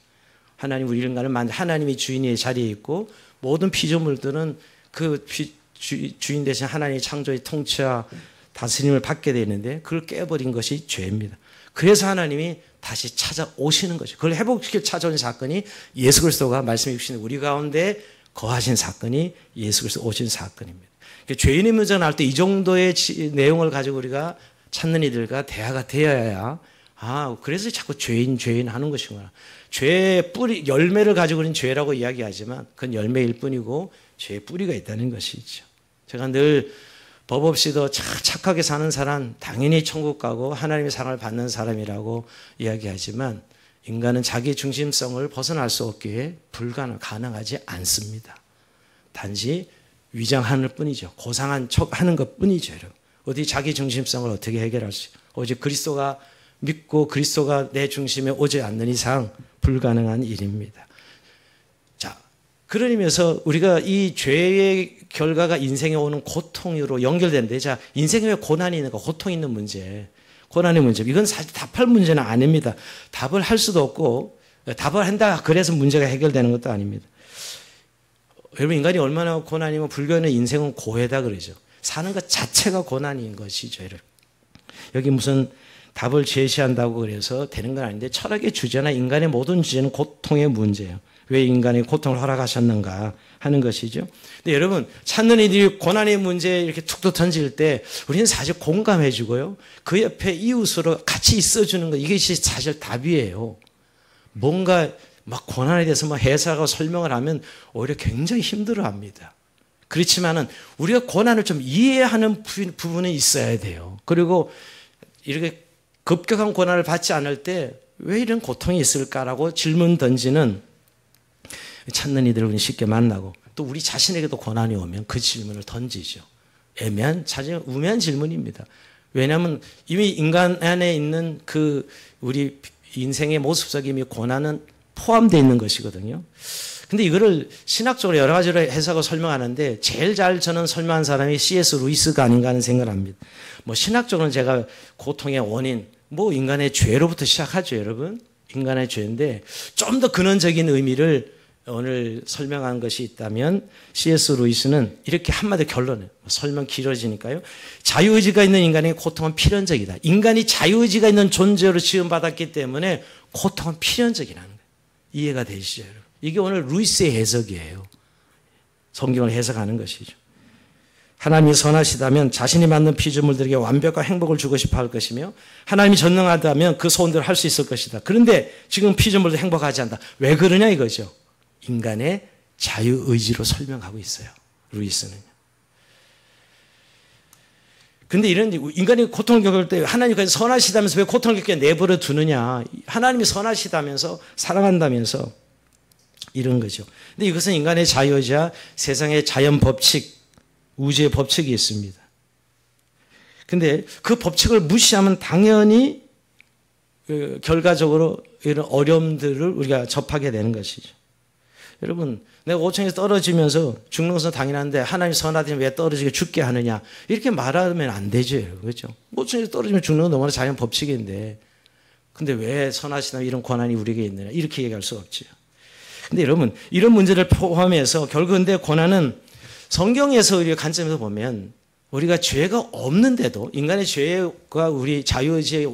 하나님 우리 인간을 하나님이 주인의 자리에 있고 모든 피조물들은 그 주인 대신 하나님의 창조의 통치와 다스림을 받게 되는데 그걸 깨버린 것이 죄입니다. 그래서 하나님이 다시 찾아오시는 거죠. 그걸 회복시켜 찾아온 사건이 예수 그리스도가 말씀해 주신 우리 가운데 거하신 사건이 예수 그리스도 오신 사건입니다. 그러니까 죄인의 문제가 나올 때 이 정도의 내용을 가지고 우리가 찾는 이들과 대화가 되어야 그래서 자꾸 죄인 하는 것이구나. 죄의 뿌리, 열매를 가지고 있는 죄라고 이야기하지만 그건 열매일 뿐이고 죄의 뿌리가 있다는 것이죠. 제가 늘 법 없이도 착하게 사는 사람 당연히 천국 가고 하나님의 사랑을 받는 사람이라고 이야기하지만 인간은 자기 중심성을 벗어날 수 없기에 가능하지 않습니다. 단지 위장하는 뿐이죠. 고상한 척하는 것뿐이죠. 여러분. 어디 자기 중심성을 어떻게 해결할 수 있어요? 오직 그리스도가 믿고 그리스도가 내 중심에 오지 않는 이상 불가능한 일입니다. 자, 그런 의미에서 우리가 이 죄의 결과가 인생에 오는 고통으로 연결되는데, 자, 인생에 왜 고난이 있는가? 고통이 있는 문제, 고난의 문제. 이건 사실 답할 문제는 아닙니다. 답을 할 수도 없고, 답을 한다 그래서 문제가 해결되는 것도 아닙니다. 여러분, 인간이 얼마나 고난이면 불교는 인생은 고해다 그러죠. 사는 것 자체가 고난인 것이죠. 여러분. 여기 무슨 답을 제시한다고 그래서 되는 건 아닌데 철학의 주제나 인간의 모든 주제는 고통의 문제예요. 왜 인간이 고통을 허락하셨는가 하는 것이죠. 근데 여러분, 찾는 이들이 고난의 문제에 이렇게 툭툭 던질 때 우리는 사실 공감해 주고요. 그 옆에 이웃으로 같이 있어주는 것, 이것이 사실 답이에요. 뭔가 막 고난에 대해서 막 해석하고 설명을 하면 오히려 굉장히 힘들어 합니다. 그렇지만은 우리가 고난을 좀 이해하는 부분이 있어야 돼요. 그리고 이렇게 급격한 고난을 받지 않을 때 왜 이런 고통이 있을까라고 질문 던지는 찾는 이들을 쉽게 만나고 또 우리 자신에게도 고난이 오면 그 질문을 던지죠. 우매한 질문입니다. 왜냐하면 이미 인간 안에 있는 그 우리 인생의 모습 속에 이미 고난은 포함되어 있는 것이거든요. 근데 이거를 신학적으로 여러 가지로 해석하고 설명하는데 제일 잘 저는 설명한 사람이 C.S. 루이스가 아닌가 하는 생각을 합니다. 신학적으로는 제가 고통의 원인, 인간의 죄로부터 시작하죠, 여러분. 인간의 죄인데 좀 더 근원적인 의미를 오늘 설명한 것이 있다면 C.S. 루이스는 이렇게 한마디 결론을, 설명 길어지니까요. 자유의지가 있는 인간의 고통은 필연적이다. 인간이 자유의지가 있는 존재로 지음받았기 때문에 고통은 필연적이라는 거예요. 이해가 되시죠, 여러분? 이게 오늘 루이스의 해석이에요. 성경을 해석하는 것이죠. 하나님이 선하시다면 자신이 만든 피조물들에게 완벽한 행복을 주고 싶어 할 것이며 하나님이 전능하다면 그 소원대로 할 수 있을 것이다. 그런데 지금 피조물도 행복하지 않다. 왜 그러냐 이거죠. 인간의 자유의지로 설명하고 있어요. 루이스는. 근데 이런 인간이 고통을 겪을 때 하나님께서 선하시다면서 왜 고통을 겪게 내버려 두느냐. 하나님이 선하시다면서 사랑한다면서 이런 거죠. 근데 이것은 인간의 자유이자 세상의 자연 법칙, 우주의 법칙이 있습니다. 근데 그 법칙을 무시하면 당연히 결과적으로 이런 어려움들을 우리가 접하게 되는 것이죠. 여러분, 내가 5층에서 떨어지면서 죽는 것은 당연한데 하나님 선하더니 왜 떨어지게 죽게 하느냐 이렇게 말하면 안 되죠. 그렇죠? 5층에서 떨어지면 죽는 건 너무나 자연 법칙인데 근데 왜 선하시나 이런 권한이 우리에게 있느냐 이렇게 얘기할 수 없죠. 근데 여러분 이런 문제를 포함해서 결국 근데 권한은 성경에서 우리가 관점에서 보면 우리가 죄가 없는데도 인간의 죄가 우리 자유의지의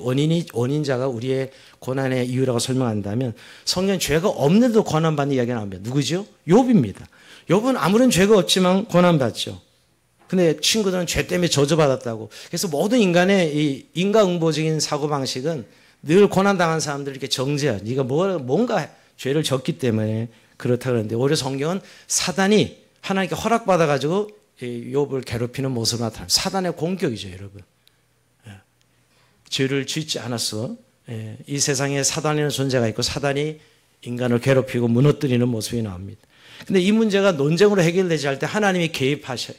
원인자가 우리의 고난의 이유라고 설명한다면 성경은 죄가 없는데도 고난받는 이야기가 나옵니다. 누구죠? 욥입니다. 욥은 아무런 죄가 없지만 고난받죠. 근데 친구들은 죄 때문에 저주받았다고. 그래서 모든 인간의 이 인과응보적인 사고방식은 늘 고난당한 사람들을 이렇게 정죄한 네가 뭔가 죄를 졌기 때문에 그렇다 그러는데 오히려 성경은 사단이 하나님께 허락받아가지고 욥을 괴롭히는 모습으로 나타납니다. 사단의 공격이죠, 여러분. 죄를 짓지 않았어. 이 세상에 사단이라는 존재가 있고 사단이 인간을 괴롭히고 무너뜨리는 모습이 나옵니다. 근데 이 문제가 논쟁으로 해결되지 않을 때 하나님이 개입하셔요.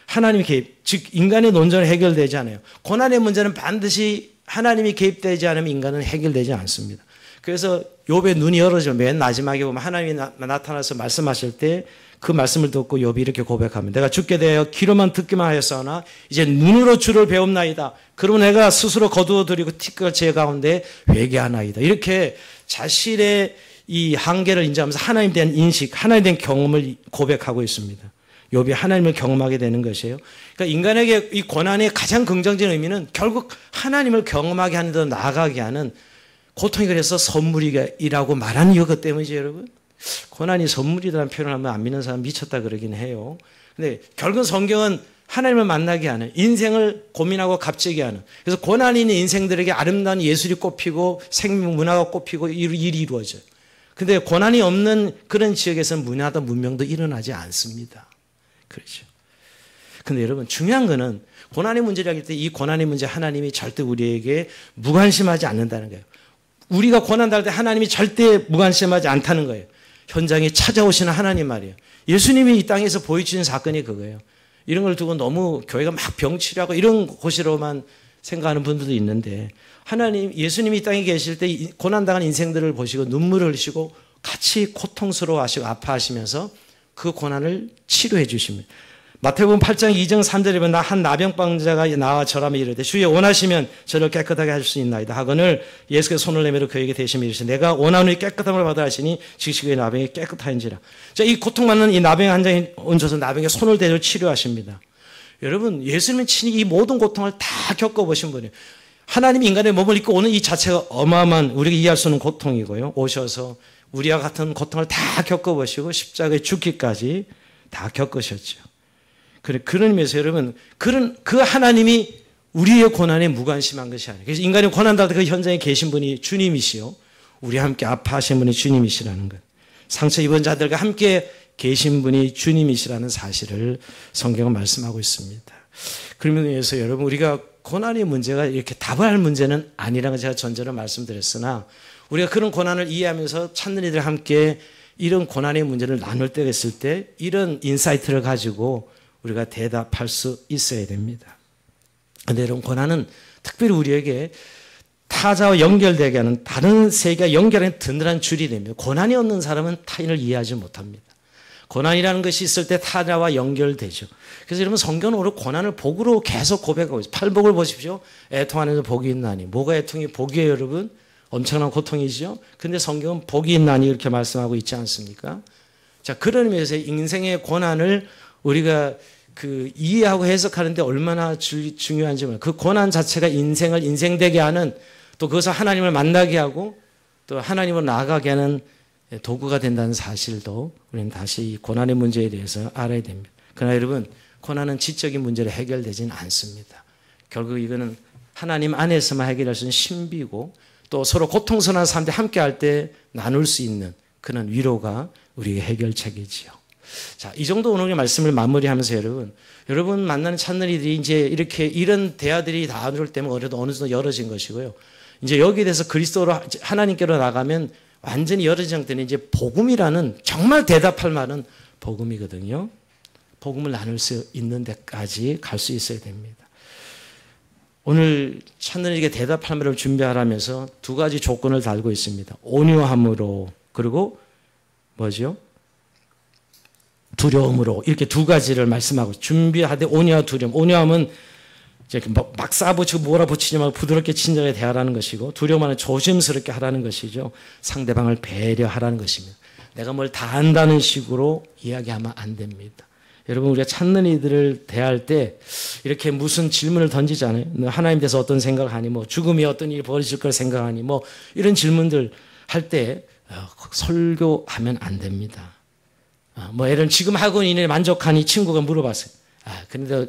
하나님이 개입, 즉 인간의 논쟁으로 해결되지 않아요. 고난의 문제는 반드시 하나님이 개입되지 않으면 인간은 해결되지 않습니다. 그래서 욥의 눈이 열어지면 맨 마지막에 보면 하나님이 나타나서 말씀하실 때 그 말씀을 듣고 욥이 이렇게 고백합니다. 내가 죽게 되어 귀로만 듣기만 하였사오나 이제 눈으로 주를 배웁나이다. 그러면 내가 스스로 거두어들이고 티끌 제 가운데 회개하나이다. 이렇게 자신의 이 한계를 인정하면서 하나님에 대한 인식, 하나님에 대한 경험을 고백하고 있습니다. 욥이 하나님을 경험하게 되는 것이에요. 그러니까 인간에게 이 고난의 가장 긍정적인 의미는 결국 하나님을 경험하게 하는 데 나아가게 하는 고통이 그래서 선물이라고 말하는 이유 때문이죠, 여러분. 고난이 선물이라는 표현을 하면 안 믿는 사람 미쳤다 그러긴 해요. 근데 결국 성경은 하나님을 만나게 하는, 인생을 고민하고 값지게 하는, 그래서 고난이 있는 인생들에게 아름다운 예술이 꼽히고 생명 문화가 꼽히고 일이 이루어져요. 근데 고난이 없는 그런 지역에서는 문화도 문명도 일어나지 않습니다. 그렇죠. 근데 여러분 중요한 거는 고난의 문제라고 할 때 이 고난의 문제 하나님이 절대 우리에게 무관심하지 않는다는 거예요. 우리가 고난 당할 때 하나님이 절대 무관심하지 않다는 거예요. 현장에 찾아오시는 하나님 말이에요. 예수님이 이 땅에서 보여주신 사건이 그거예요. 이런 걸 두고 너무 교회가 막 병치료하고 이런 곳으로만 생각하는 분들도 있는데 하나님, 예수님이 이 땅에 계실 때 고난당한 인생들을 보시고 눈물을 흘리시고 같이 고통스러워하시고 아파하시면서 그 고난을 치료해 주십니다. 마태복음 8장 2절 3절에 보면 나 한 나병방자가 나와 절하며 이르되 주여 원하시면 저를 깨끗하게 할 수 있나이다 하거늘 예수께서 손을 내밀어 그에게 대시며 이르시되 내가 원하노니 깨끗함을 받아 하시니 즉시 그의 나병이 깨끗하인지라. 자, 이 고통받는 이 나병 환자에 얹어서 나병에 손을 대고 치료하십니다. 여러분 예수님은 친히 이 모든 고통을 다 겪어보신 분이에요. 하나님이 인간의 몸을 입고 오는 이 자체가 어마어마한 우리가 이해할 수 없는 고통이고요. 오셔서 우리와 같은 고통을 다 겪어보시고 십자가에 죽기까지 다 겪으셨죠. 그런 의미에서 여러분, 그 하나님이 우리의 고난에 무관심한 것이 아니에요. 그래서 인간의 고난당할 때 그 현장에 계신 분이 주님이시요. 우리와 함께 아파하신 분이 주님이시라는 것. 상처 입은 자들과 함께 계신 분이 주님이시라는 사실을 성경은 말씀하고 있습니다. 그런 의미에서 여러분, 우리가 고난의 문제가 이렇게 답을 할 문제는 아니라는 걸 제가 전제로 말씀드렸으나 우리가 그런 고난을 이해하면서 찾는 이들과 함께 이런 고난의 문제를 나눌 때가 있을 때 이런 인사이트를 가지고 우리가 대답할 수 있어야 됩니다. 그런데 이런 고난은 특별히 우리에게 타자와 연결되게 하는 다른 세계와 연결하는 든든한 줄이 됩니다. 고난이 없는 사람은 타인을 이해하지 못합니다. 고난이라는 것이 있을 때 타자와 연결되죠. 그래서 여러분 성경은 오늘 고난을 복으로 계속 고백하고 있어요. 팔복을 보십시오. 애통 안에서 복이 있나니. 뭐가 애통이 복이에요, 여러분? 엄청난 고통이죠. 그런데 성경은 복이 있나니 이렇게 말씀하고 있지 않습니까? 자, 그런 의미에서 인생의 고난을 우리가 이해하고 해석하는데 얼마나 중요한지 몰라요. 그 고난 자체가 인생을 인생되게 하는 또 그것을 하나님을 만나게 하고 또 하나님으로 나아가게 하는 도구가 된다는 사실도 우리는 다시 이 고난의 문제에 대해서 알아야 됩니다. 그러나 여러분, 고난은 지적인 문제로 해결되지는 않습니다. 결국 이거는 하나님 안에서만 해결할 수 있는 신비고 또 서로 고통스러운 사람들이 함께 할 때 나눌 수 있는 그런 위로가 우리의 해결책이지요. 자, 이 정도 오늘의 말씀을 마무리하면서 여러분 만나는 찬느리들이 이제 이렇게 이런 대화들이 다 나눌 때면 어느 정도 열어진 것이고요. 이제 여기에 대해서 그리스도로 하나님께로 나가면 완전히 열어진 상태는 이제 복음이라는 정말 대답할 만한 복음이거든요. 복음을 나눌 수 있는 데까지 갈 수 있어야 됩니다. 오늘 찾는 이에게 대답할 말을 준비하라면서 두 가지 조건을 달고 있습니다. 온유함으로 그리고 뭐죠? 두려움으로 이렇게 두 가지를 말씀하고 준비하되 온유와 두려움. 온유함은 이제 막 쏴붙이고 몰아붙이지 말고 부드럽게 친절하게 대하라는 것이고 두려움은 조심스럽게 하라는 것이죠. 상대방을 배려하라는 것입니다. 내가 뭘 다 안다는 식으로 이야기하면 안 됩니다. 여러분 우리가 찾는 이들을 대할 때 이렇게 무슨 질문을 던지잖아요. 너 하나님 대해서 어떤 생각하니 뭐 죽음이 어떤 일이 벌어질 걸 생각하니 뭐 이런 질문들 할 때 설교하면 안 됩니다. 뭐 예를 들면 지금 학원 인에 만족하니 친구가 물어봤어요. 근데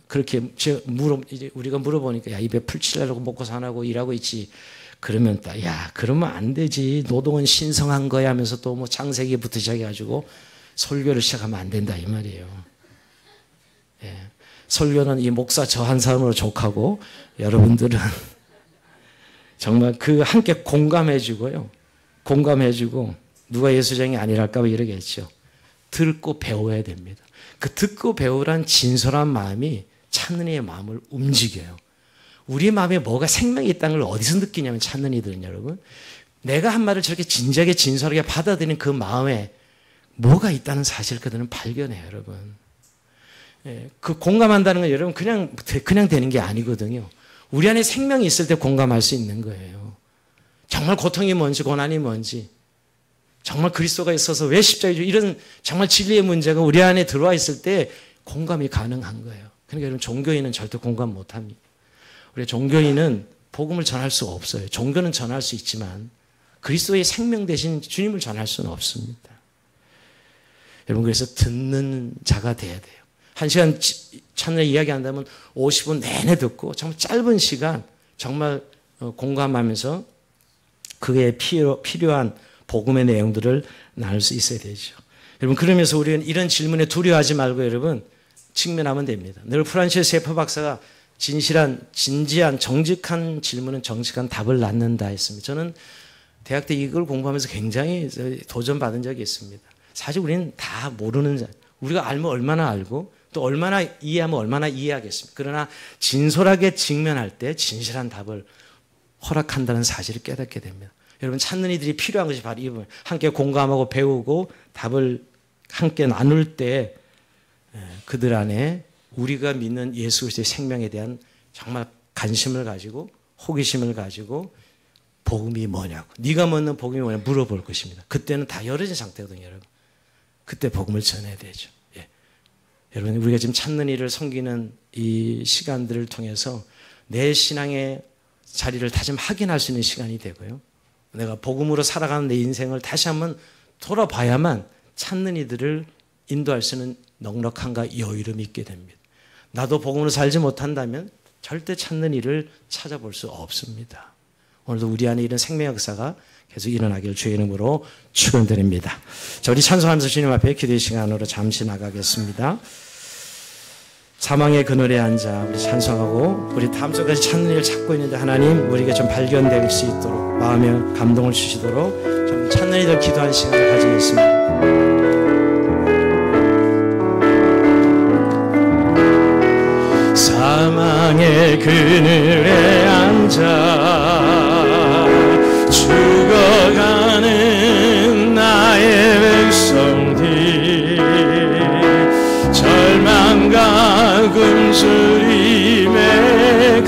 그렇게 이제 우리가 물어보니까 야 입에 풀칠하려고 먹고 사나고 일하고 있지. 그러면 야 그러면 안 되지. 노동은 신성한 거야 하면서 또 뭐 창세기부터 시작해가지고 설교를 시작하면 안 된다 이 말이에요. 예. 설교는 이 목사 저 한 사람으로 족하고 여러분들은 정말 그 함께 공감해주고요. 공감해주고 누가 예수쟁이 아니랄까 봐 이러겠죠. 듣고 배워야 됩니다. 그 듣고 배우란 진솔한 마음이 찾는 이의 마음을 움직여요. 우리 마음에 뭐가 생명이 있다는 걸 어디서 느끼냐면 찾는 이들은 여러분 내가 한 말을 저렇게 진지하게 진솔하게 받아들이는 그 마음에 뭐가 있다는 사실을 그들은 발견해요, 여러분. 예, 그 공감한다는 건 여러분 그냥 되는 게 아니거든요. 우리 안에 생명이 있을 때 공감할 수 있는 거예요. 정말 고통이 뭔지 고난이 뭔지 정말 그리스도가 있어서 왜 십자가에 이런 정말 진리의 문제가 우리 안에 들어와 있을 때 공감이 가능한 거예요. 그러니까 여러분 종교인은 절대 공감 못합니다. 우리 종교인은 복음을 전할 수 없어요. 종교는 전할 수 있지만 그리스도의 생명 대신 주님을 전할 수는 없습니다. 여러분 그래서 듣는 자가 돼야 돼요. 1시간 찬양 이야기한다면 50분 내내 듣고 정말 짧은 시간 정말 공감하면서 그에 필요한 복음의 내용들을 나눌 수 있어야 되죠. 여러분 그러면서 우리는 이런 질문에 두려워하지 말고 여러분 직면하면 됩니다. 늘 프란시스 세퍼 박사가 진지한 정직한 질문은 정직한 답을 낳는다 했습니다. 저는 대학 때 이걸 공부하면서 굉장히 도전받은 적이 있습니다. 사실 우리는 다 모르는 자. 우리가 알면 얼마나 알고 또 얼마나 이해하면 얼마나 이해하겠습니까? 그러나 진솔하게 직면할 때 진실한 답을 허락한다는 사실을 깨닫게 됩니다. 여러분 찾는 이들이 필요한 것이 바로 이분. 함께 공감하고 배우고 답을 함께 나눌 때 그들 안에 우리가 믿는 예수 그리스도의 생명에 대한 정말 관심을 가지고 호기심을 가지고 복음이 뭐냐고 네가 먹는 복음이 뭐냐 물어볼 것입니다. 그때는 다 열어진 상태거든요. 여러분. 그때 복음을 전해야 되죠. 예. 여러분 우리가 지금 찾는 일을 섬기는 이 시간들을 통해서 내 신앙의 자리를 다시 확인할 수 있는 시간이 되고요. 내가 복음으로 살아가는 내 인생을 다시 한번 돌아봐야만 찾는 이들을 인도할 수 있는 넉넉함과 여유를 믿게 됩니다. 나도 복음으로 살지 못한다면 절대 찾는 일을 찾아볼 수 없습니다. 오늘도 우리 안에 이런 생명의 역사가 계속 일어나길 주의 이름으로 축원드립니다. 자, 우리 찬송하면서 주님 앞에 기도의 시간으로 잠시 나가겠습니다. 사망의 그늘에 앉아 우리 찬송하고 우리 다음 주까지 찾는 일을 찾고 있는데 하나님 우리에게 좀 발견될 수 있도록 마음에 감동을 주시도록 좀 찾는 이들 기도하는 시간을 가지겠습니다. 사망의 그늘에 앉아 죽어가는 나의 백성들 절망과 굶주림에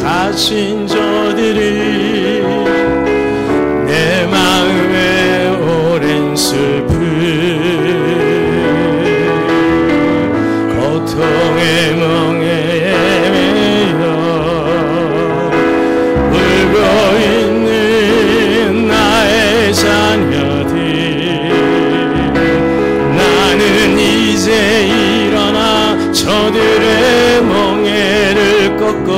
갇힌 저들이 내 마음에 오랜 슬픔 고통의 멍에 자녀들 나는 이제 일어나 저들의 멍에를 꺾고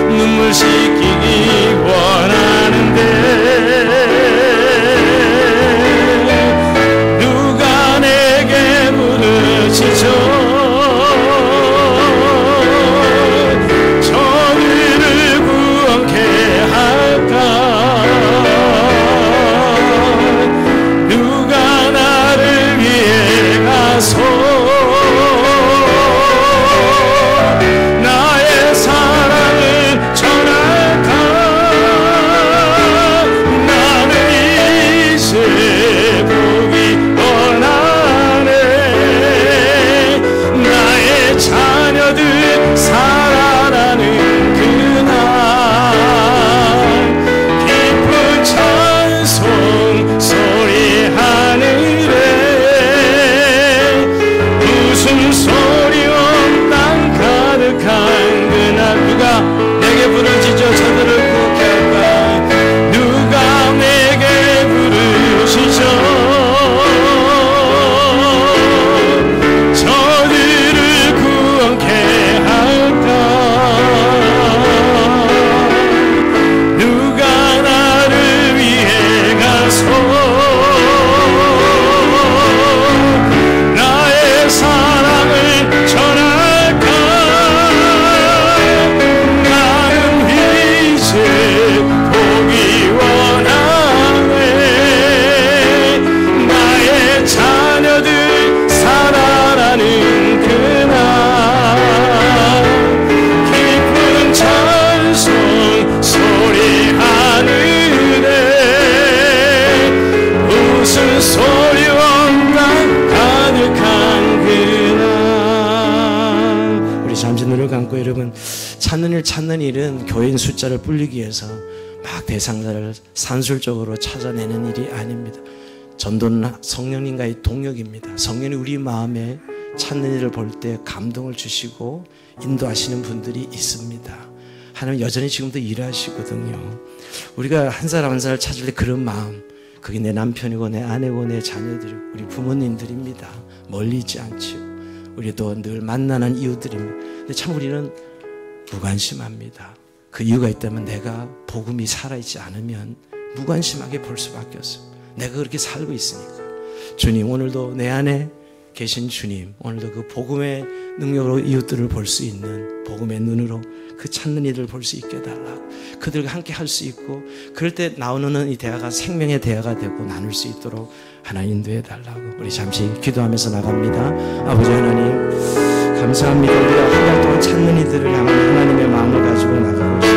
눈물 씻기기 원하는데 누가 내게 부르짖어 저들을 구원케 할까 않고 여러분 찾는 일은 교인 숫자를 불리기 위해서 막 대상자를 산술적으로 찾아내는 일이 아닙니다. 전도는 성령님과의 동역입니다. 성령이 우리 마음에 찾는 일을 볼 때 감동을 주시고 인도하시는 분들이 있습니다. 하나님 여전히 지금도 일하시거든요. 우리가 한 사람 한 사람을 찾을 때 그런 마음, 그게 내 남편이고 내 아내고 내 자녀들이고 우리 부모님들입니다. 멀리 있지 않지요. 우리도 늘 만나는 이웃들입니다. 근데 참 우리는 무관심합니다. 그 이유가 있다면 내가 복음이 살아있지 않으면 무관심하게 볼 수밖에 없습니다. 내가 그렇게 살고 있으니까. 주님, 오늘도 내 안에 계신 주님, 오늘도 그 복음의 능력으로 이웃들을 볼 수 있는 복음의 눈으로 그 찾는 이들을 볼 수 있게 해달라고, 그들과 함께 할 수 있고, 그럴 때 나오는 이 대화가 생명의 대화가 되고 나눌 수 있도록 하나님 인도해 달라고 우리 잠시 기도하면서 나갑니다. 아버지 하나님 감사합니다. 우리가 한 달 동안 찾는 이들을 향한 하나님의 마음을 가지고 나가고